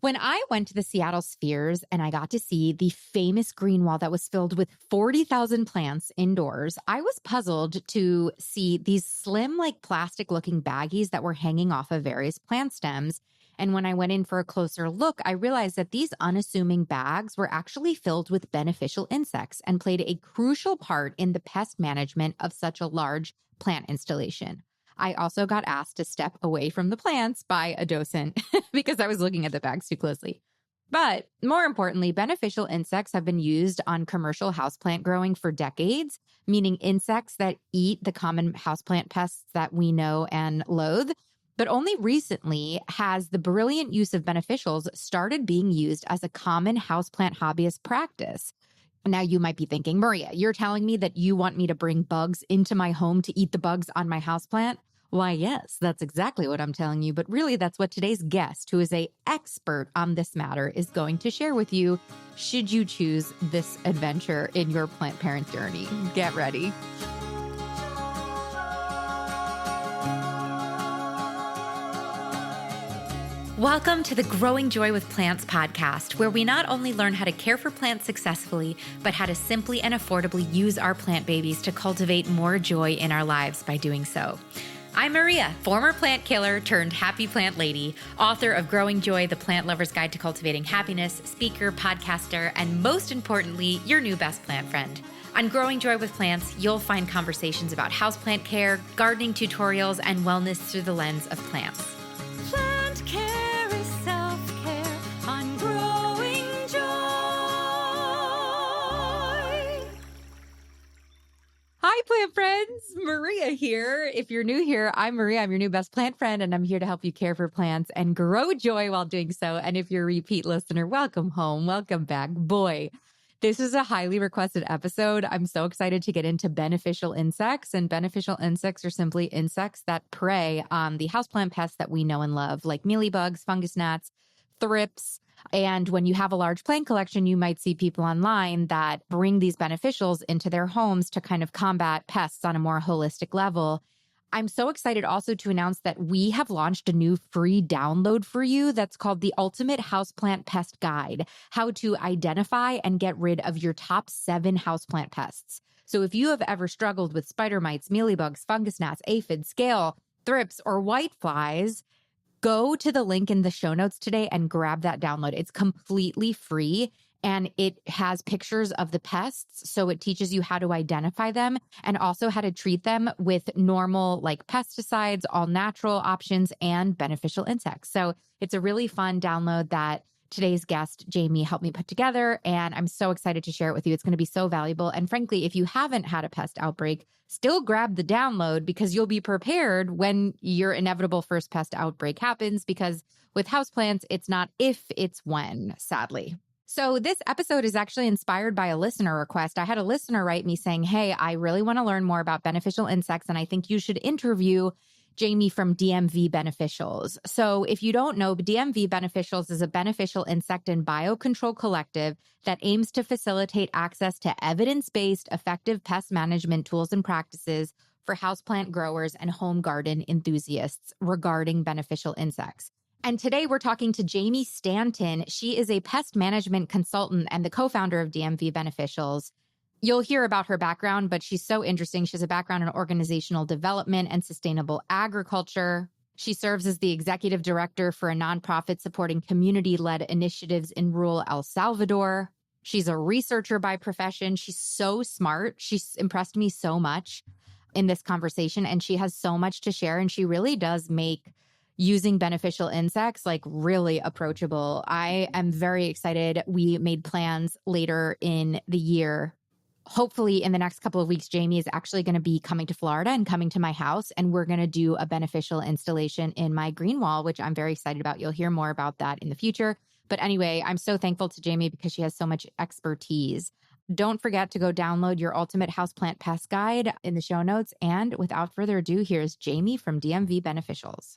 When I went to the Seattle Spheres and I got to see the famous green wall that was filled with 40,000 plants indoors, I was puzzled to see these slim, like plastic-looking baggies that were hanging off of various plant stems. And when I went in for a closer look, I realized that these unassuming bags were actually filled with beneficial insects and played a crucial part in the pest management of such a large plant installation. I also got asked to step away from the plants by a docent because I was looking at the bags too closely. But more importantly, beneficial insects have been used on commercial houseplant growing for decades, meaning insects that eat the common houseplant pests that we know and loathe. But only recently has the brilliant use of beneficials started being used as a common houseplant hobbyist practice. Now you might be thinking, Maria, you're telling me that you want me to bring bugs into my home to eat the bugs on my houseplant? Why, yes, that's exactly what I'm telling you. But really, that's what today's guest, who is an expert on this matter, is going to share with you should you choose this adventure in your plant parent journey. Get ready. Welcome to the Growing Joy with Plants podcast, where we not only learn how to care for plants successfully, but how to simply and affordably use our plant babies to cultivate more joy in our lives by doing so. I'm Maria, former plant killer turned happy plant lady, author of Growing Joy, the Plant Lover's Guide to Cultivating Happiness, speaker, podcaster, and most importantly, your new best plant friend. On Growing Joy with Plants, you'll find conversations about houseplant care, gardening tutorials, and wellness through the lens of plants. Plant care is self-care on Growing Joy. Hi, plant friends. Maria here. If you're new here, I'm Maria. I'm your new best plant friend, and I'm here to help you care for plants and grow joy while doing so. And if you're a repeat listener, welcome home. Welcome back. Boy, this is a highly requested episode. I'm so excited to get into beneficial insects. And beneficial insects are simply insects that prey on the houseplant pests that we know and love, like mealybugs, fungus gnats, thrips. And when you have a large plant collection, you might see people online that bring these beneficials into their homes to kind of combat pests on a more holistic level. I'm so excited also to announce that we have launched a new free download for you that's called the Ultimate Houseplant Pest Guide, how to identify and get rid of your top 7 houseplant pests. So if you have ever struggled with spider mites, mealybugs, fungus gnats, aphids, scale, thrips, or whiteflies, go to the link in the show notes today and grab that download. It's completely free. And it has pictures of the pests, so it teaches you how to identify them and also how to treat them with normal, like pesticides, all natural options, and beneficial insects. So it's a really fun download that today's guest, Jamie, helped me put together, and I'm so excited to share it with you. It's going to be so valuable. And frankly, if you haven't had a pest outbreak, still grab the download because you'll be prepared when your inevitable first pest outbreak happens, because with houseplants, it's not if, it's when, sadly. So this episode is actually inspired by a listener request. I had a listener write me saying, hey, I really want to learn more about beneficial insects, and I think you should interview Jamie from DMV Beneficials. So if you don't know, DMV Beneficials is a beneficial insect and biocontrol collective that aims to facilitate access to evidence-based, effective pest management tools and practices for houseplant growers and home garden enthusiasts regarding beneficial insects. And today we're talking to Jamie Stanton. She is a pest management consultant and the co-founder of DMV Beneficials. You'll hear about her background, but she's so interesting. She has a background in organizational development and sustainable agriculture. She serves as the executive director for a nonprofit supporting community-led initiatives in rural El Salvador. She's a researcher by profession. She's so smart. She's impressed me so much in this conversation, and she has so much to share, and she really does make using beneficial insects like really approachable. I am very excited. We made plans later in the year. Hopefully in the next couple of weeks, Jamie is actually going to be coming to Florida and coming to my house, and we're going to do a beneficial installation in my green wall, which I'm very excited about. You'll hear more about that in the future. But anyway, I'm so thankful to Jamie because she has so much expertise. Don't forget to go download your Ultimate Houseplant Pest Guide in the show notes. And without further ado, here's Jamie from DMV Beneficials.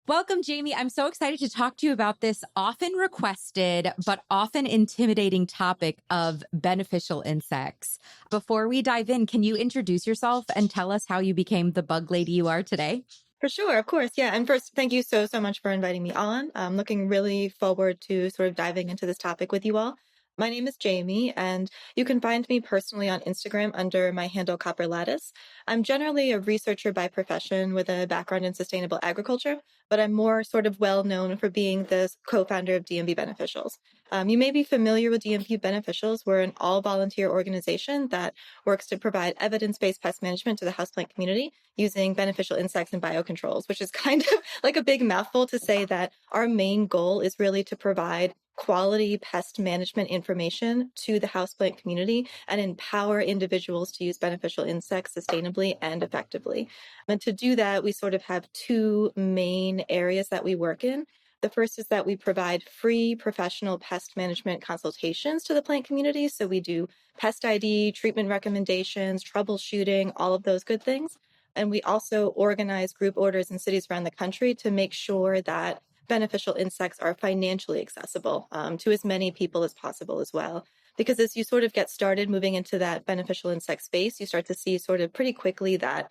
Welcome, Jamie. I'm so excited to talk to you about this often requested but often intimidating topic of beneficial insects. Before we dive in, can you introduce yourself and tell us how you became the bug lady you are today? For sure, of course. Yeah. And first, thank you so much for inviting me on. I'm looking really forward to sort of diving into this topic with you all. My name is Jamie, and you can find me personally on Instagram under my handle Copper Lattice. I'm generally a researcher by profession with a background in sustainable agriculture, but I'm more sort of well known for being the co-founder of DMV Beneficials. You may be familiar with DMV Beneficials. We're an all-volunteer organization that works to provide evidence-based pest management to the houseplant community using beneficial insects and biocontrols, which is kind of like a big mouthful to say that our main goal is really to provide quality pest management information to the houseplant community and empower individuals to use beneficial insects sustainably and effectively. And to do that, we sort of have two main areas that we work in. The first is that we provide free professional pest management consultations to the plant community. So we do pest ID, treatment recommendations, troubleshooting, all of those good things. And we also organize group orders in cities around the country to make sure that beneficial insects are financially accessible to as many people as possible as well. Because as you sort of get started moving into that beneficial insect space, you start to see sort of pretty quickly that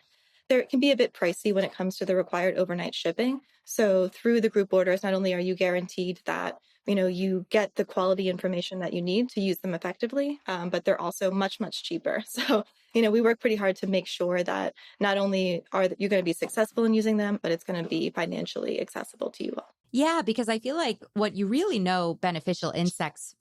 there can be a bit pricey when it comes to the required overnight shipping. So through the group orders, not only are you guaranteed that you get the quality information that you need to use them effectively, but they're also much cheaper. So we work pretty hard to make sure that not only are you going to be successful in using them, but it's going to be financially accessible to you all. Yeah, because I feel like what you really know beneficial insects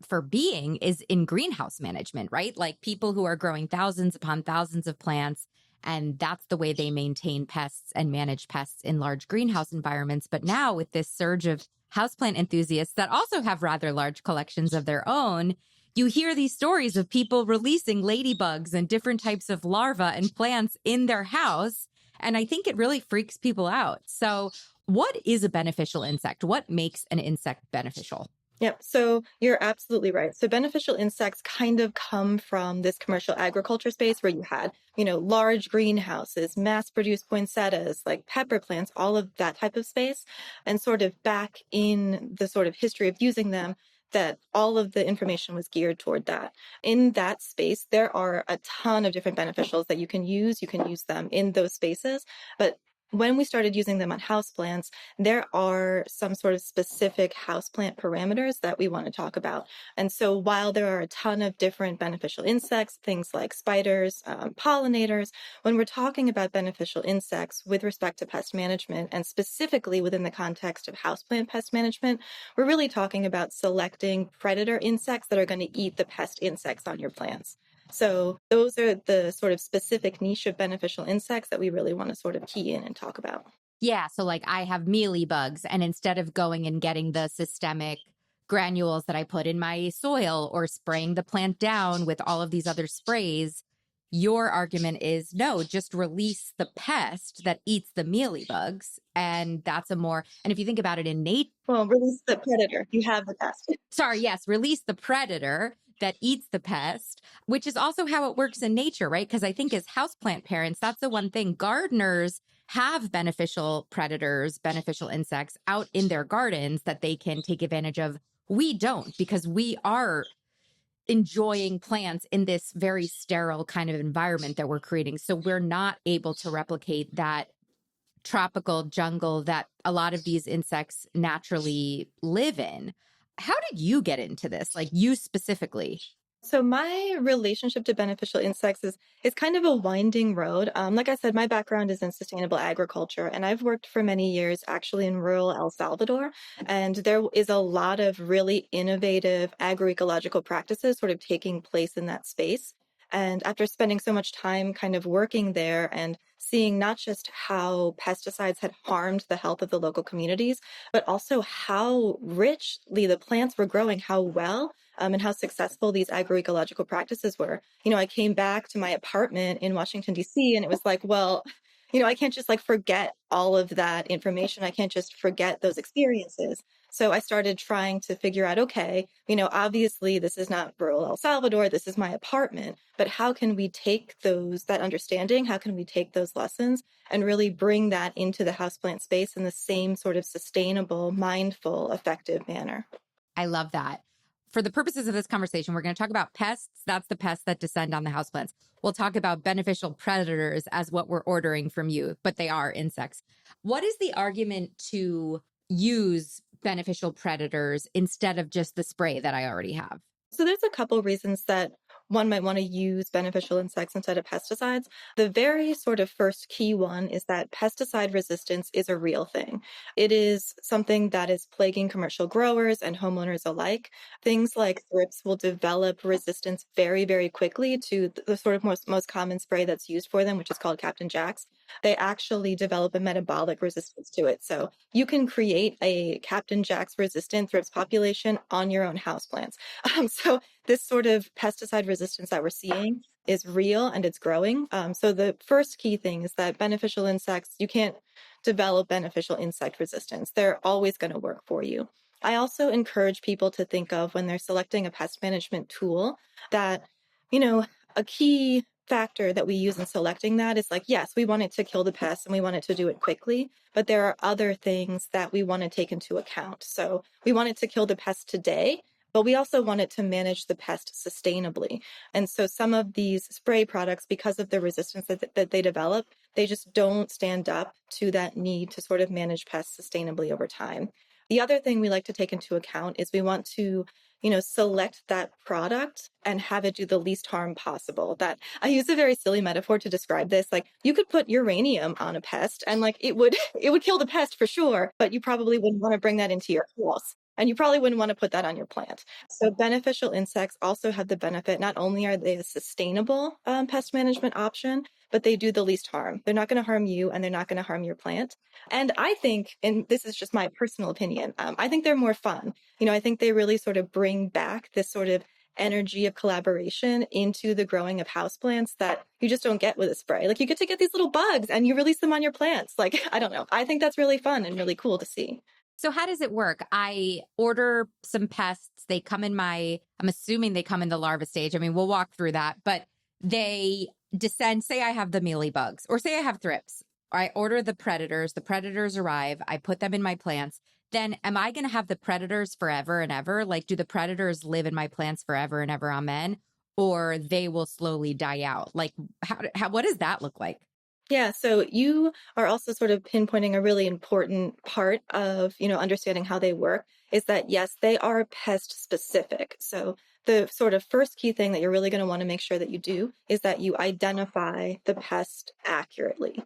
for being is in greenhouse management, right? Like people who are growing thousands upon thousands of plants. And that's the way they maintain pests and manage pests in large greenhouse environments. But now, with this surge of houseplant enthusiasts that also have rather large collections of their own, you hear these stories of people releasing ladybugs and different types of larvae and plants in their house. And I think it really freaks people out. So, what is a beneficial insect? What makes an insect beneficial? Yep. So you're absolutely right. So beneficial insects kind of come from this commercial agriculture space where you had, large greenhouses, mass produced poinsettias, like pepper plants, all of that type of space. And sort of back in the sort of history of using them, that all of the information was geared toward that. In that space, there are a ton of different beneficials that you can use. You can use them in those spaces. But when we started using them on houseplants, there are some sort of specific houseplant parameters that we want to talk about. And so while there are a ton of different beneficial insects, things like spiders, pollinators, when we're talking about beneficial insects with respect to pest management, and specifically within the context of houseplant pest management, we're really talking about selecting predator insects that are going to eat the pest insects on your plants. So those are the sort of specific niche of beneficial insects that we really want to sort of key in and talk about. Yeah. So, like, I have mealybugs, and instead of going and getting the systemic granules that I put in my soil or spraying the plant down with all of these other sprays, your argument is no, just release the pest that eats the mealybugs. And that's and if you think about it in nature, well, release the predator. You have the pest. Sorry, yes, release the predator that eats the pest, which is also how it works in nature, right? Because I think as houseplant parents, that's the one thing. Gardeners have beneficial predators, beneficial insects out in their gardens that they can take advantage of. We don't, because we are enjoying plants in this very sterile kind of environment that we're creating. So we're not able to replicate that tropical jungle that a lot of these insects naturally live in. How did you get into this? Like, you specifically? So my relationship to beneficial insects is kind of a winding road. Like I said, my background is in sustainable agriculture, and I've worked for many years actually in rural El Salvador. And there is a lot of really innovative agroecological practices sort of taking place in that space. And after spending so much time kind of working there and seeing not just how pesticides had harmed the health of the local communities, but also how richly the plants were growing, how well and how successful these agroecological practices were. I came back to my apartment in Washington, D.C., and it was like, well, I can't just like forget all of that information. I can't just forget those experiences. So I started trying to figure out, okay, obviously this is not rural El Salvador, this is my apartment, but how can we take that understanding, how can we take those lessons and really bring that into the houseplant space in the same sort of sustainable, mindful, effective manner? I love that. for the purposes of this conversation, we're going to talk about pests. That's the pests that descend on the houseplants. We'll talk about beneficial predators as what we're ordering from you, but they are insects. What is the argument to use beneficial predators instead of just the spray that I already have? So there's a couple reasons that one might want to use beneficial insects instead of pesticides. The very sort of first key one is that pesticide resistance is a real thing. It is something that is plaguing commercial growers and homeowners alike. Things like thrips will develop resistance very, very quickly to the sort of most common spray that's used for them, which is called Captain Jack's. They actually develop a metabolic resistance to it. So you can create a Captain Jack's resistant thrips population on your own houseplants. So this sort of pesticide resistance that we're seeing is real and it's growing. So the first key thing is that beneficial insects, you can't develop beneficial insect resistance. They're always going to work for you. I also encourage people to think of when they're selecting a pest management tool that, a key factor that we use in selecting that is like, yes, we want it to kill the pest and we want it to do it quickly, but there are other things that we want to take into account. So we want it to kill the pest today, but we also want it to manage the pest sustainably. And so some of these spray products, because of the resistance that they develop, they just don't stand up to that need to sort of manage pests sustainably over time. The other thing we like to take into account is we want to select that product and have it do the least harm possible. That I use a very silly metaphor to describe this. Like you could put uranium on a pest and like it would kill the pest for sure, but you probably wouldn't want to bring that into your house. And you probably wouldn't want to put that on your plant. So beneficial insects also have the benefit, not only are they a sustainable pest management option, but they do the least harm. They're not going to harm you and they're not going to harm your plant. And I think, and this is just my personal opinion, I think they're more fun. I think they really sort of bring back this sort of energy of collaboration into the growing of houseplants that you just don't get with a spray. Like you get to get these little bugs and you release them on your plants. Like, I don't know. I think that's really fun and really cool to see. So how does it work? I order some pests. They come in I'm assuming they come in the larva stage. I mean, we'll walk through that, but they descend. Say I have the mealybugs or say I have thrips. I order the predators arrive. I put them in my plants. Then am I going to have the predators forever and ever? Like, do the predators live in my plants forever and ever? Amen. Or they will slowly die out. Like what does that look like? Yeah, so you are also sort of pinpointing a really important part of, understanding how they work is that, yes, they are pest specific. So the sort of first key thing that you're really going to want to make sure that you do is that you identify the pest accurately.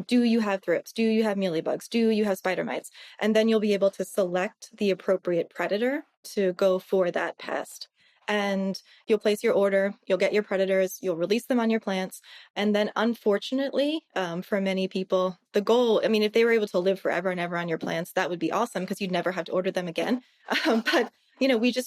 Do you have thrips? Do you have mealybugs? Do you have spider mites? And then you'll be able to select the appropriate predator to go for that pest. And you'll place your order, you'll get your predators, you'll release them on your plants. And then unfortunately, for many people, the goal, I mean, if they were able to live forever and ever on your plants, that would be awesome because you'd never have to order them again. But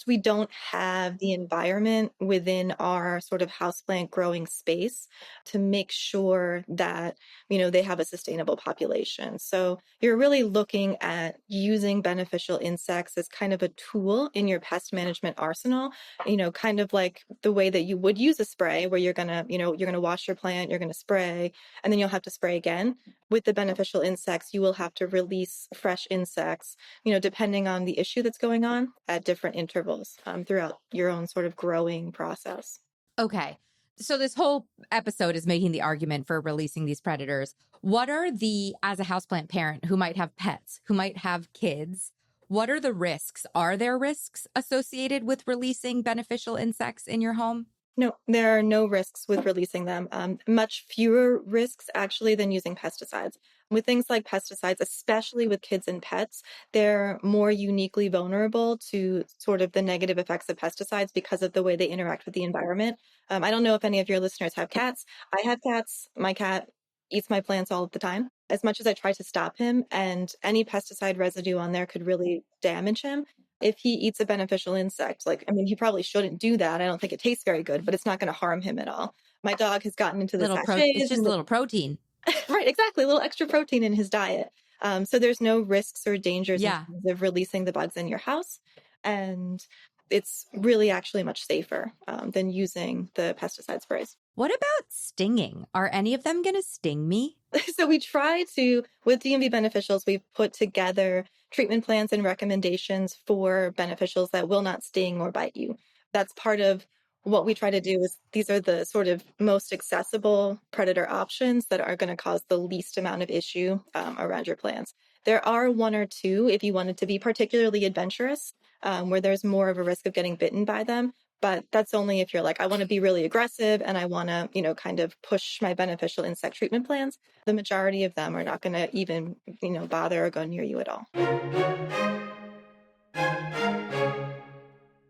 we don't have the environment within our sort of houseplant growing space to make sure that, they have a sustainable population. So you're really looking at using beneficial insects as kind of a tool in your pest management arsenal, kind of like the way that you would use a spray where you're going to wash your plant, you're going to spray, and then you'll have to spray again. With the beneficial insects, you will have to release fresh insects, depending on the issue that's going on at different intervals throughout your own sort of growing process. Okay. So this whole episode is making the argument for releasing these predators. What are as a houseplant parent who might have pets, who might have kids, what are the risks? Are there risks associated with releasing beneficial insects in your home? No, there are no risks with releasing them. Much fewer risks actually than using pesticides. With things like pesticides, especially with kids and pets, they're more uniquely vulnerable to sort of the negative effects of pesticides because of the way they interact with the environment. I don't know if any of your listeners have cats. I have cats. My cat eats my plants all of the time. As much as I try to stop him, and any pesticide residue on there could really damage him. If he eats a beneficial insect, he probably shouldn't do that. I don't think it tastes very good, but it's not going to harm him at all. My dog has gotten into the sachets. It's just a little protein. Right, exactly. A little extra protein in his diet. So there's no risks or dangers in terms of releasing the bugs in your house. And it's really actually much safer than using the pesticide sprays. What about stinging? Are any of them going to sting me? So we try to, with DMV Beneficials, we've put together treatment plans and recommendations for beneficials that will not sting or bite you. That's part of what we try to do is these are the sort of most accessible predator options that are going to cause the least amount of issue around your plants. There are one or two, if you wanted to be particularly adventurous, where there's more of a risk of getting bitten by them. But that's only if you're like, I want to be really aggressive and I want to, kind of push my beneficial insect treatment plans. The majority of them are not going to even, bother or go near you at all.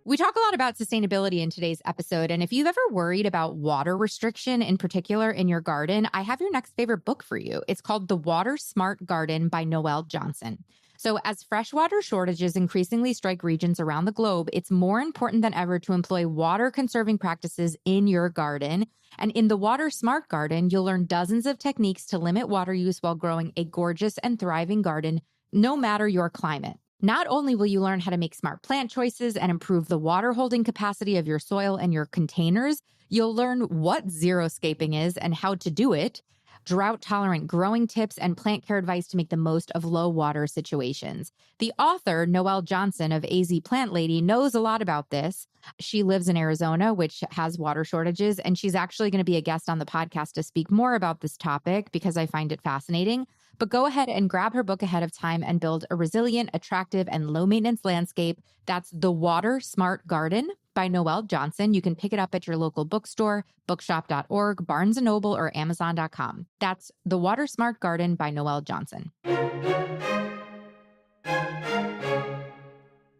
We talk a lot about sustainability in today's episode, and if you've ever worried about water restriction in particular in your garden, I have your next favorite book for you. It's called The Water Smart Garden by Noelle Johnson. So as freshwater shortages increasingly strike regions around the globe, it's more important than ever to employ water-conserving practices in your garden. And in The Water Smart Garden, you'll learn dozens of techniques to limit water use while growing a gorgeous and thriving garden, no matter your climate. Not only will you learn how to make smart plant choices and improve the water holding capacity of your soil and your containers, you'll learn what xeriscaping is and how to do it, drought-tolerant growing tips, and plant care advice to make the most of low water situations. The author, Noelle Johnson of AZ Plant Lady, knows a lot about this. She lives in Arizona, which has water shortages, and she's actually going to be a guest on the podcast to speak more about this topic because I find it fascinating. But go ahead and grab her book ahead of time and build a resilient, attractive, and low-maintenance landscape. That's The Water Smart Garden by Noelle Johnson. You can pick it up at your local bookstore, bookshop.org, Barnes & Noble, or Amazon.com. That's The Water Smart Garden by Noelle Johnson.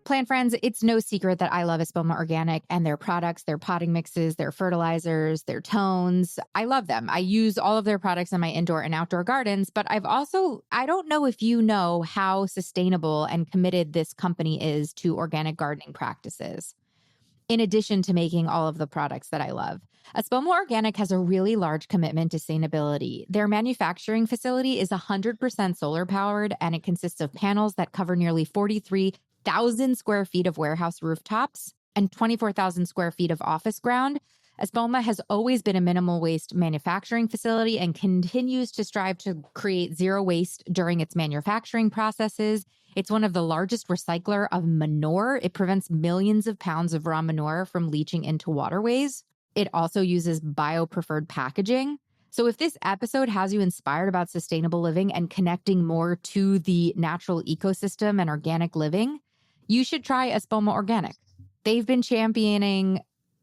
Plant friends, it's no secret that I love Espoma Organic and their products, their potting mixes, their fertilizers, their tones. I love them. I use all of their products in my indoor and outdoor gardens, but I don't know if you know how sustainable and committed this company is to organic gardening practices, in addition to making all of the products that I love. Espoma Organic has a really large commitment to sustainability. Their manufacturing facility is 100% solar powered, and it consists of panels that cover nearly 43,000 square feet of warehouse rooftops and 24,000 square feet of office ground. Espoma has always been a minimal waste manufacturing facility and continues to strive to create zero waste during its manufacturing processes. It's one of the largest recycler of manure. It prevents millions of pounds of raw manure from leaching into waterways. It also uses bio-preferred packaging. So if this episode has you inspired about sustainable living and connecting more to the natural ecosystem and organic living, you should try Espoma Organic. They've been championing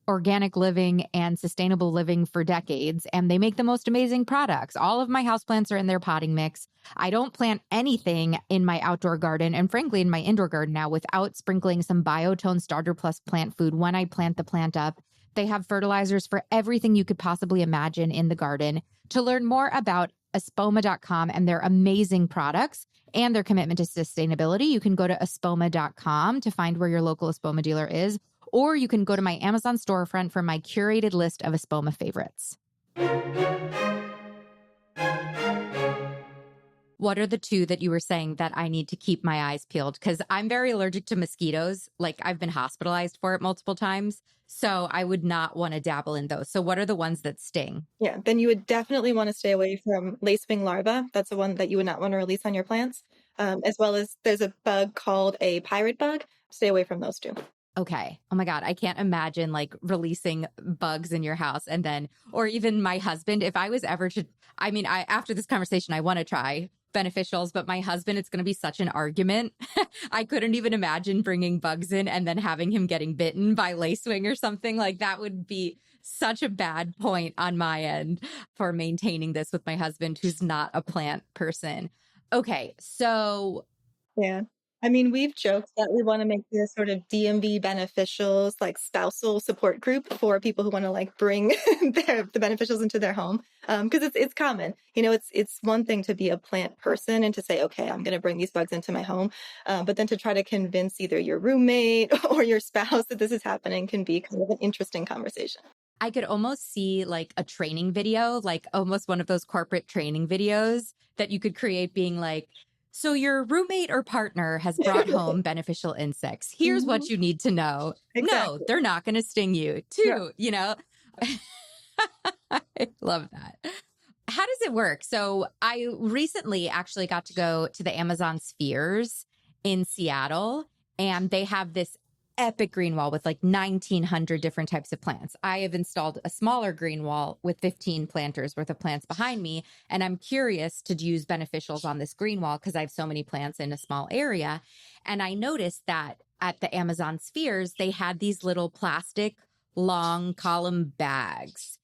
organic living and sustainable living for decades, and they make the most amazing products. All of my houseplants are in their potting mix. I don't plant anything in my outdoor garden, and frankly, in my indoor garden now, without sprinkling some Biotone Starter Plus plant food when I plant the plant up. They have fertilizers for everything you could possibly imagine in the garden. To learn more about espoma.com and their amazing products and their commitment to sustainability, you can go to espoma.com to find where your local Espoma dealer is, or you can go to my Amazon storefront for my curated list of Espoma favorites. What are the two that you were saying that I need to keep my eyes peeled? Because I'm very allergic to mosquitoes. Like, I've been hospitalized for it multiple times. So I would not want to dabble in those. So what are the ones that sting? Yeah, then you would definitely want to stay away from lacewing larvae. That's the one that you would not want to release on your plants. As well as there's a bug called a pirate bug. Stay away from those two. Okay. Oh my God. I can't imagine like releasing bugs in your house and then, or even my husband, if I was ever to, after this conversation, I want to try Beneficials, but my husband, it's going to be such an argument. I couldn't even imagine bringing bugs in and then having him getting bitten by lacewing or something. Like, that would be such a bad point on my end for maintaining this with my husband, who's not a plant person. Okay. So yeah. I mean, we've joked that we want to make this sort of DMV Beneficials, like spousal support group for people who want to like bring the beneficials into their home. Because it's common, it's one thing to be a plant person and to say, okay, I'm going to bring these bugs into my home. But then to try to convince either your roommate or your spouse that this is happening can be kind of an interesting conversation. I could almost see like a training video, like almost one of those corporate training videos that you could create being like, So your roommate or partner has brought home beneficial insects. Here's what Mhm. you need to know. No, Exactly. they're not going to sting you. Yeah. Two, I love that. How does it work? So I recently actually got to go to the Amazon Spheres in Seattle, and they have this epic green wall with like 1,900 different types of plants. I have installed a smaller green wall with 15 planters worth of plants behind me, and I'm curious to use beneficials on this green wall because I have so many plants in a small area. And I noticed that at the Amazon Spheres, they had these little plastic long column bags.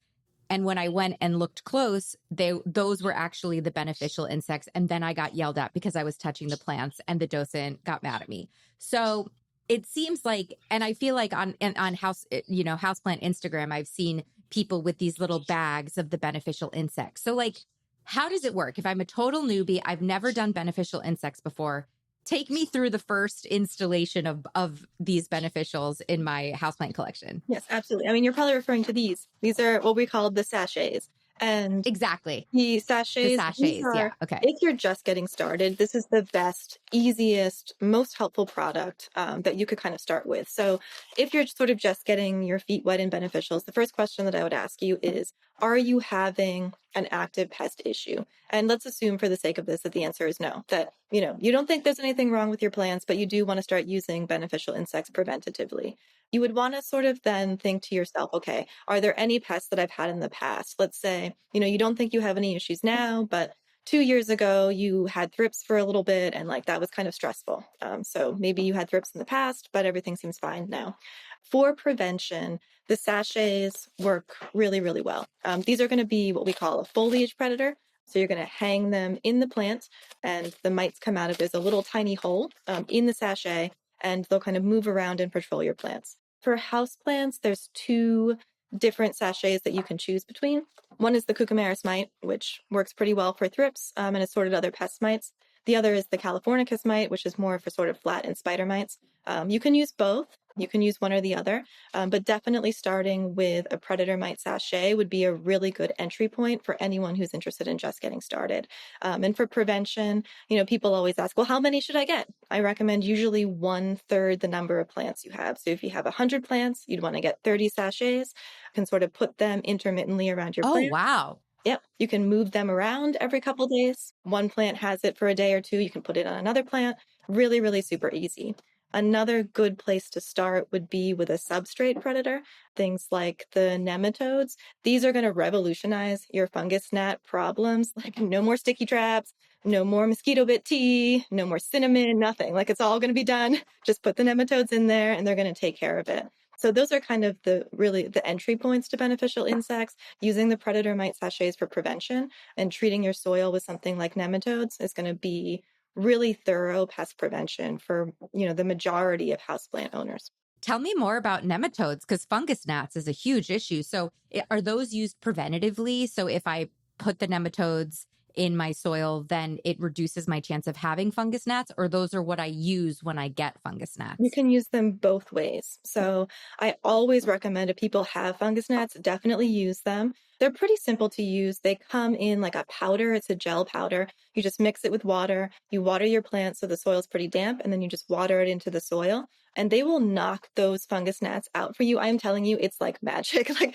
And when I went and looked close, those were actually the beneficial insects. And then I got yelled at because I was touching the plants, and the docent got mad at me. So it seems like, and I feel like on houseplant Instagram, I've seen people with these little bags of the beneficial insects. So like, how does it work? If I'm a total newbie, I've never done beneficial insects before. Take me through the first installation of these beneficials in my houseplant collection. Yes, absolutely. I mean, you're probably referring to these. These are what we call the sachets. And Exactly. the The sachets, these sachets. Yeah. are, Okay. if you're just getting started, this is the best, easiest, most helpful product that you could kind of start with. So if you're sort of just getting your feet wet in beneficials, the first question that I would ask you is, are you having an active pest issue? And let's assume for the sake of this that the answer is no, that, you don't think there's anything wrong with your plants, but you do want to start using beneficial insects preventatively. You would want to sort of then think to yourself, okay, are there any pests that I've had in the past? Let's say, you don't think you have any issues now, but 2 years ago you had thrips for a little bit and like that was kind of stressful. So maybe you had thrips in the past, but everything seems fine now. For prevention, the sachets work really, really well. These are going to be what we call a foliage predator. So you're going to hang them in the plant and the mites come out of there's a little tiny hole in the sachet and they'll kind of move around and patrol your plants. For houseplants, there's two different sachets that you can choose between. One is the Cucumaris mite, which works pretty well for thrips and assorted other pest mites. The other is the Californicus mite, which is more for sort of flat and spider mites. You can use both. You can use one or the other, but definitely starting with a predator mite sachet would be a really good entry point for anyone who's interested in just getting started. And for prevention, people always ask, well, how many should I get? I recommend usually 1/3 the number of plants you have. So if you have 100 plants, you'd want to get 30 sachets. You can sort of put them intermittently around your Oh, plant. wow. Yep. You can move them around every couple days. One plant has it for a day or two. You can put it on another plant. Really, really super easy. Another good place to start would be with a substrate predator, things like the nematodes. These are going to revolutionize your fungus gnat problems. Like no more sticky traps, no more mosquito bit tea, no more cinnamon, nothing. Like it's all going to be done. Just put the nematodes in there and they're going to take care of it. So those are kind of the entry points to beneficial insects. Using the predator mite sachets for prevention and treating your soil with something like nematodes is going to be really thorough pest prevention for, the majority of houseplant owners. Tell me more about nematodes because fungus gnats is a huge issue. So, are those used preventatively? So, if I put the nematodes in my soil, then it reduces my chance of having fungus gnats, or those are what I use when I get fungus You gnats? can use them both ways. So I always recommend if people have fungus gnats, definitely use them. They're pretty simple to use. They come in like a powder. It's a gel powder. You just mix it with water. You water your plants so the soil's pretty damp, and then you just water it into the soil. And they will knock those fungus gnats out for you. I'm telling you, it's like magic. Like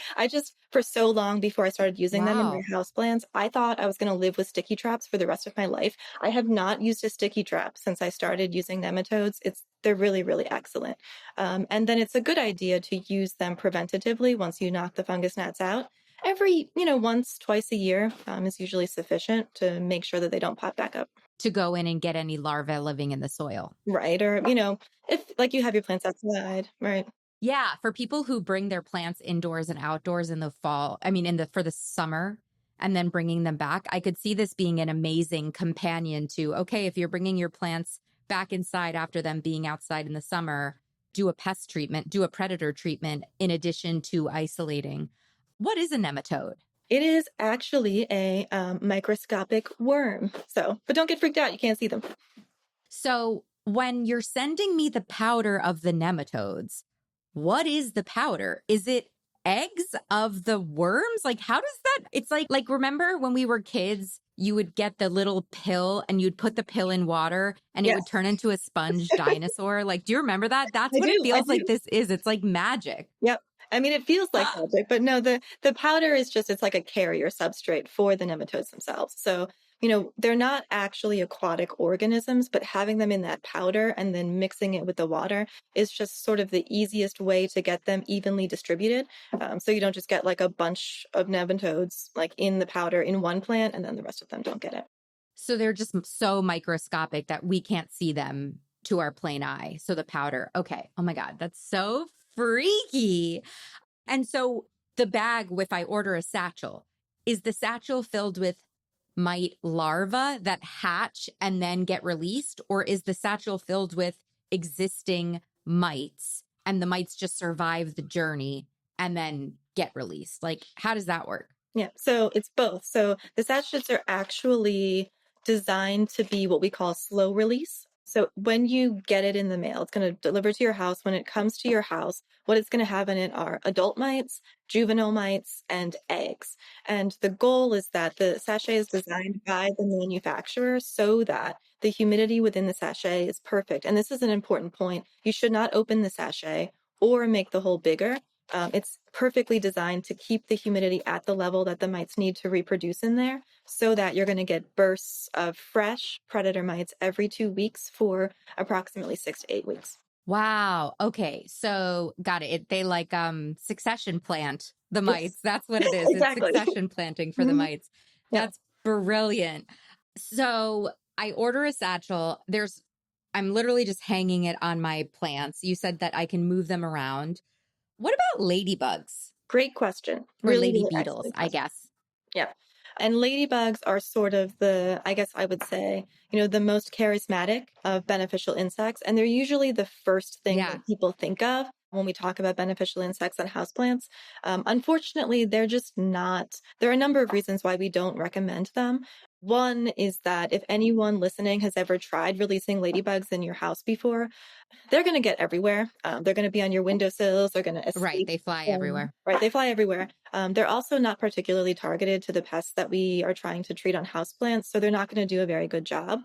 for so long before I started using them in my Wow. houseplants, I thought I was going to live with sticky traps for the rest of my life. I have not used a sticky trap since I started using nematodes. They're really, really excellent. And then it's a good idea to use them preventatively once you knock the fungus gnats out. Every, once, twice a year is usually sufficient to make sure that they don't pop back up. To go in and get any larvae living in the soil. Right. Or, if like you have your plants outside, right. Yeah, for people who bring their plants indoors and outdoors in the fall, I mean, for the summer, and then bringing them back, I could see this being an amazing companion to, okay, if you're bringing your plants back inside after them being outside in the summer, do a pest treatment, do a predator treatment in addition to isolating. What is a nematode? It is actually a microscopic worm. But don't get freaked out. You can't see them. So when you're sending me the powder of the nematodes, what is the powder? Is it eggs of the worms? Like, how does that? It's like, remember when we were kids, you would get the little pill and you'd put the pill in water and it would Yes, turn into a sponge dinosaur. Like, do you remember that? That's I what it do. I feels like do. this is. It's like magic. Yep. I mean, it feels like magic, but no, the powder is just, it's like a carrier substrate for the nematodes themselves. So, they're not actually aquatic organisms, but having them in that powder and then mixing it with the water is just sort of the easiest way to get them evenly distributed. So you don't just get like a bunch of nematodes like in the powder in one plant and then the rest of them don't get it. So they're just so microscopic that we can't see them to our plain eye. So the powder. Okay. Oh my God. That's so freaky. And so the bag, if I order a satchel, is the satchel filled with mite larvae that hatch and then get released? Or is the satchel filled with existing mites and the mites just survive the journey and then get released? Like, how does that work? Yeah, so it's both. So the sachets are actually designed to be what we call slow release. So when you get it in the mail, it's going to deliver to your house. When it comes to your house, what it's going to have in it are adult mites, juvenile mites, and eggs. And the goal is that the sachet is designed by the manufacturer so that the humidity within the sachet is perfect. And this is an important point. You should not open the sachet or make the hole bigger. It's perfectly designed to keep the humidity at the level that the mites need to reproduce in there so that you're going to get bursts of fresh predator mites every 2 weeks for approximately 6 to 8 weeks. Wow. Okay. So got it. They like succession plant the Yes, mites. That's what it is. It's exactly. succession planting for the Mhm. mites. Yeah. That's brilliant. So I order a satchel. I'm literally just hanging it on my plants. You said that I can move them around. What about ladybugs Great question. or Really, lady really beetles, excellent I question. guess? Yeah. And ladybugs are sort of I guess I would say, the most charismatic of beneficial insects. And they're usually the first thing Yeah. that people think of when we talk about beneficial insects on houseplants. Unfortunately, they're just not, there are a number of reasons why we don't recommend them. One is that if anyone listening has ever tried releasing ladybugs in your house before, they're going to get everywhere. They're going to be on your windowsills. They're going to Right. escape. They fly everywhere. Right, they fly everywhere. They're also not particularly targeted to the pests that we are trying to treat on houseplants, so they're not going to do a very good job.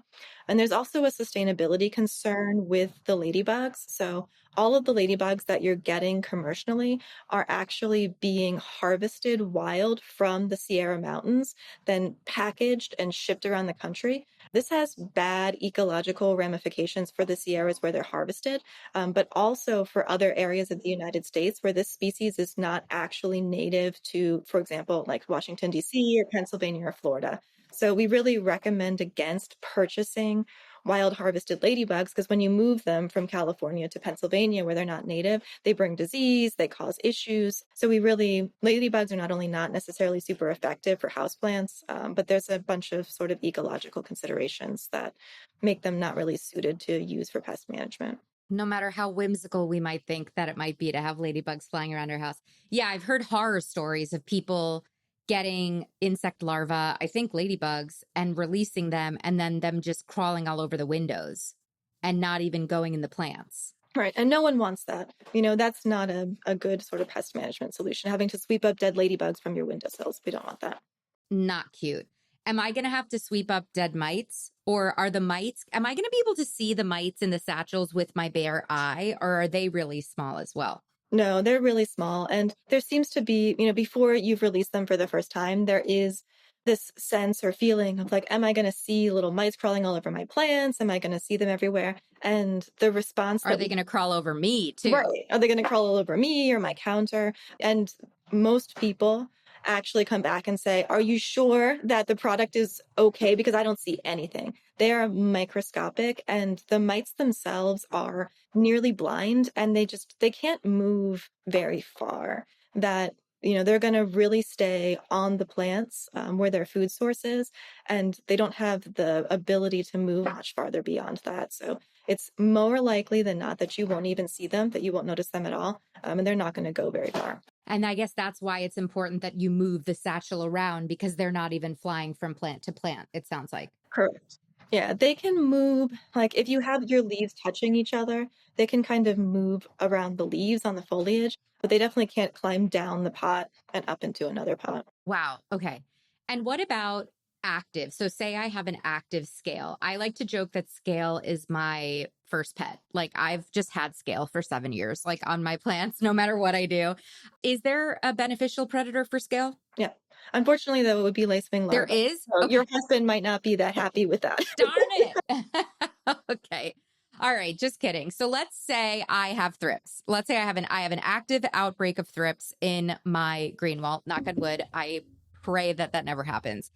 And there's also a sustainability concern with the ladybugs. So all of the ladybugs that you're getting commercially are actually being harvested wild from the Sierra Mountains, then packaged and shipped around the country. This has bad ecological ramifications for the Sierras where they're harvested, but also for other areas of the United States where this species is not actually native to, for example, like Washington, D.C. or Pennsylvania or Florida. So we really recommend against purchasing wild harvested ladybugs because when you move them from California to Pennsylvania where they're not native, they bring disease, they cause issues. So ladybugs are not only not necessarily super effective for houseplants, but there's a bunch of sort of ecological considerations that make them not really suited to use for pest management. No matter how whimsical we might think that it might be to have ladybugs flying around our house. Yeah, I've heard horror stories of people getting insect larvae, I think ladybugs, and releasing them and then them just crawling all over the windows and not even going in the plants. Right. And no one wants that. That's not a good sort of pest management solution, having to sweep up dead ladybugs from your windowsills. We don't want that. Not cute. Am I going to have to sweep up dead mites? Or am I going to be able to see the mites in the satchels with my bare eye? Or are they really small as well? No, they're really small. And there seems to be, before you've released them for the first time, there is this sense or feeling of like, am I going to see little mites crawling all over my plants? Am I going to see them everywhere? And the response Are that they going to crawl over me too? right. Are they going to crawl all over me or my counter? And most people actually come back and say, are you sure that the product is okay? Because I don't see anything. They are microscopic and the mites themselves are nearly blind and they can't move very far. That they're going to really stay on the plants where their food source is, and they don't have the ability to move much farther beyond that. So it's more likely than not that you won't even see them, that you won't notice them at all, and they're not going to go very far. And I guess that's why it's important that you move the satchel around because they're not even flying from plant to plant, it sounds like. Correct. Yeah, they can move, like if you have your leaves touching each other, they can kind of move around the leaves on the foliage, but they definitely can't climb down the pot and up into another pot. Wow. Okay. And what about active? So, say I have an active scale. I like to joke that scale is my first pet. Like, I've just had scale for 7 years, like on my plants, no matter what I do. Is there a beneficial predator for scale? Yeah. Unfortunately, though, it would be lacewing There larvae. is? So your Okay. husband might not be that happy with that. Darn it. Okay. All right, just kidding. So let's say I have thrips. Let's say I have an active outbreak of thrips in my green wall. Knock on wood. I pray that that never happens.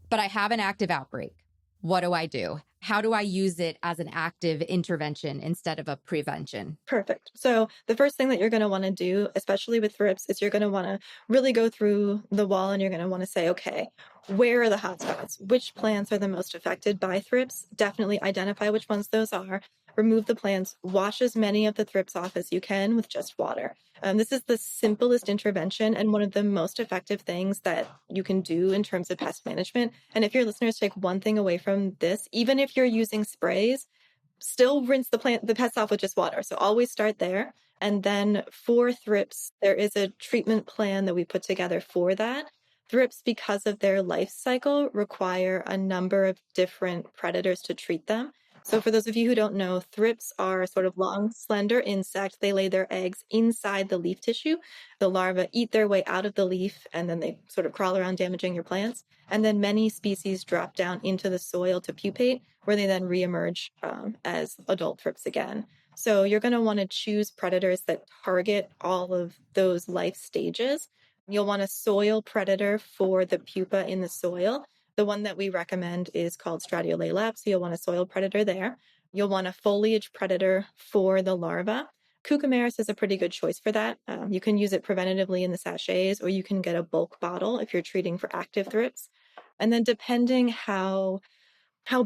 But I have an active outbreak. What do I do? How do I use it as an active intervention instead of a prevention? Perfect. So the first thing that you're going to want to do, especially with thrips, is you're going to want to really go through the wall and you're going to want to say, okay, where are the hotspots? Which plants are the most affected by thrips? Definitely identify which ones those are. Remove the plants, wash as many of the thrips off as you can with just water. This is the simplest intervention and one of the most effective things that you can do in terms of pest management. And if your listeners take one thing away from this, even if you're using sprays, still rinse the pests off with just water. So always start there. And then for thrips, there is a treatment plan that we put together for that. Thrips, because of their life cycle, require a number of different predators to treat them. So for those of you who don't know, thrips are sort of long, slender insects. They lay their eggs inside the leaf tissue. The larvae eat their way out of the leaf and then they sort of crawl around damaging your plants. And then many species drop down into the soil to pupate, where they then reemerge as adult thrips again. So you're going to want to choose predators that target all of those life stages. You'll want a soil predator for the pupa in the soil. The one that we recommend is called Stratiolaelap, so you'll want a soil predator there. You'll want a foliage predator for the larva. Cucumaris is a pretty good choice for that. You can use it preventatively in the sachets, or you can get a bulk bottle if you're treating for active thrips. And then depending how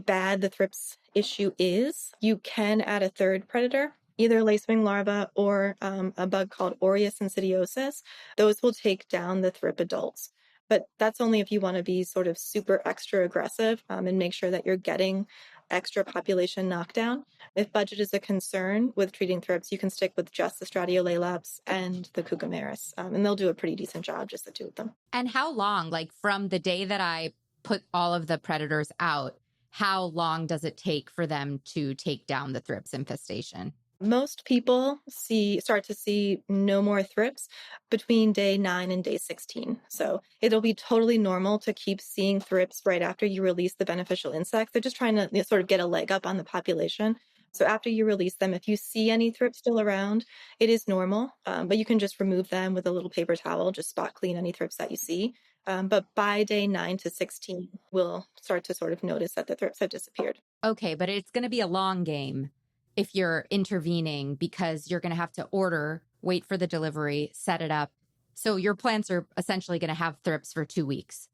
bad the thrips issue is, you can add a third predator, either lacewing larva or a bug called Aureus insidiosus. Those will take down the thrip adults. But that's only if you want to be sort of super extra aggressive and make sure that you're getting extra population knockdown. If budget is a concern with treating thrips, you can stick with just the Stratiolaelaps and the Cucumaris, and they'll do a pretty decent job, just the two of them. And how long, like from the day that I put all of the predators out, how long does it take for them to take down the thrips infestation? Most people start to see no more thrips between day 9 and day 16. So it'll be totally normal to keep seeing thrips right after you release the beneficial insects. They're just trying to sort of get a leg up on the population. So after you release them, if you see any thrips still around, it is normal, but you can just remove them with a little paper towel, just spot clean any thrips that you see. But by day 9 to 16, we'll start to sort of notice that the thrips have disappeared. Okay, but it's going to be a long game if you're intervening because you're going to have to order, wait for the delivery, set it up. So your plants are essentially going to have thrips for 2 weeks.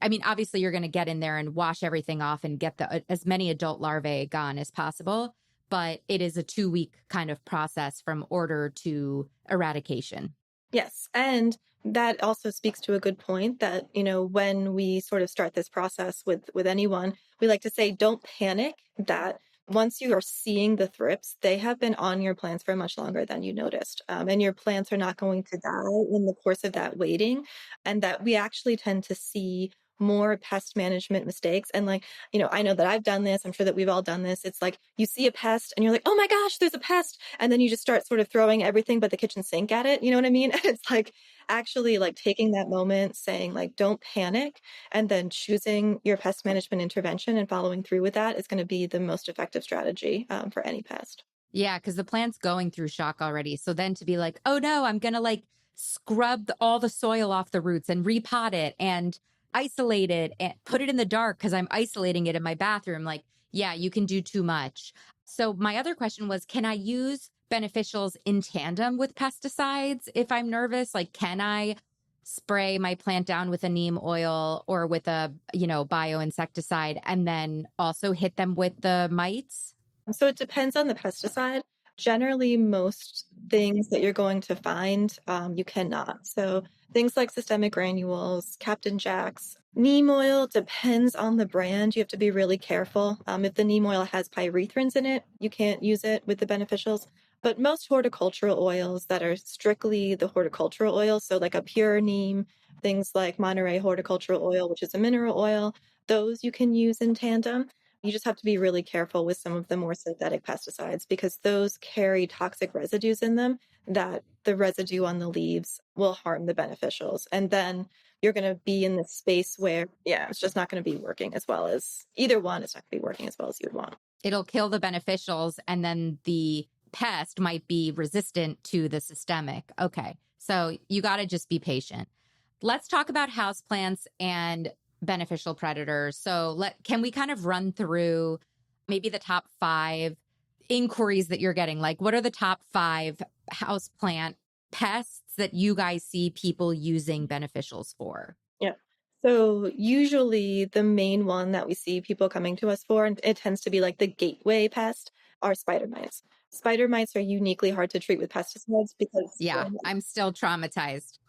I mean, obviously you're going to get in there and wash everything off and get as many adult larvae gone as possible, but it is a 2-week kind of process from order to eradication. Yes. And that also speaks to a good point that, when we sort of start this process with anyone, we like to say, don't panic that once you are seeing the thrips, they have been on your plants for much longer than you noticed. And your plants are not going to die in the course of that waiting. And that we actually tend to see more pest management mistakes. And I know that I've done this. I'm sure that we've all done this. It's like you see a pest and you're like, oh my gosh, there's a pest. And then you just start sort of throwing everything but the kitchen sink at it. You know what I mean? And it's like actually like taking that moment, saying like, don't panic, and then choosing your pest management intervention and following through with that is going to be the most effective strategy for any pest. Yeah, because the plant's going through shock already. So then to be like, oh no, I'm going to like scrub all the soil off the roots and repot it and isolate it and put it in the dark because I'm isolating it in my bathroom. Like, yeah, you can do too much. So my other question was, can I use beneficials in tandem with pesticides if I'm nervous? Like, can I spray my plant down with a neem oil or with a, bioinsecticide and then also hit them with the mites? So it depends on the pesticide. Generally, most things that you're going to find, you cannot. So Things like systemic granules, Captain Jacks. Neem oil depends on the brand. You have to be really careful. If the neem oil has pyrethrins in it, you can't use it with the beneficials. But most horticultural oils that are strictly the horticultural oils, so like a pure neem, things like Monterey horticultural oil, which is a mineral oil, those you can use in tandem. You just have to be really careful with some of the more synthetic pesticides because those carry toxic residues in them that the residue on the leaves will harm the beneficials. And then you're going to be in this space where, yeah, it's just not going to be working as well as either one. It's not going to be working as well as you would want. It'll kill the beneficials, and then the pest might be resistant to the systemic. Okay. So you got to just be patient. Let's talk about houseplants and beneficial predators. So can we kind of run through maybe the top 5 inquiries that you're getting? Like, what are the top 5 houseplant pests that you guys see people using beneficials for? Yeah. So usually the main one that we see people coming to us for, and it tends to be like the gateway pest, are spider mites. Spider mites are uniquely hard to treat with pesticides because Yeah, I'm still traumatized.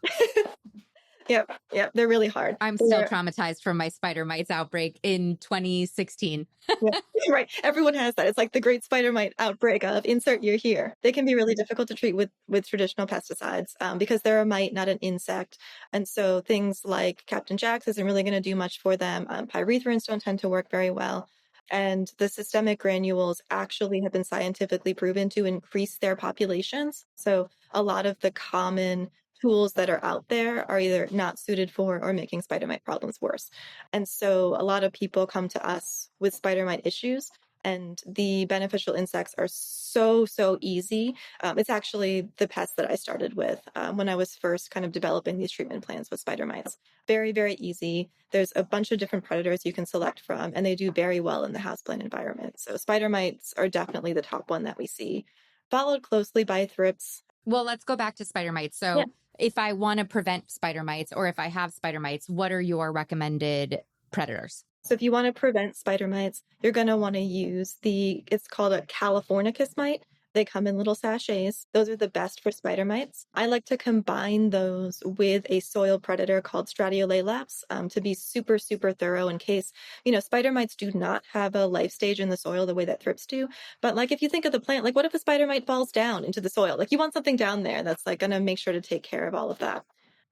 Yep, they're really hard. I'm still traumatized from my spider mites outbreak in 2016. Yeah, right. Everyone has that. It's like the great spider mite outbreak of insert year here. They can be really difficult to treat with traditional pesticides because they're a mite, not an insect. And so things like Captain Jacks isn't really going to do much for them. Pyrethrins don't tend to work very well. And the systemic granules actually have been scientifically proven to increase their populations. So a lot of the common tools that are out there are either not suited for or making spider mite problems worse. And so a lot of people come to us with spider mite issues, and the beneficial insects are so easy. It's actually the pest that I started with when I was first kind of developing these treatment plans with spider mites. Very, very easy. There's a bunch of different predators you can select from, and they do very well in the houseplant environment. So spider mites are definitely the top one that we see, followed closely by thrips. Well, let's go back to spider mites. So if I want to prevent spider mites, or if I have spider mites, what are your recommended predators? So if you want to prevent spider mites, you're going to want to use it's called a Californicus mite. They come in little sachets. Those are the best for spider mites. I like to combine those with a soil predator called Stratiolaelaps to be super thorough in case, spider mites do not have a life stage in the soil the way that thrips do. But like if you think of the plant, like what if a spider mite falls down into the soil? Like you want something down there that's like going to make sure to take care of all of that.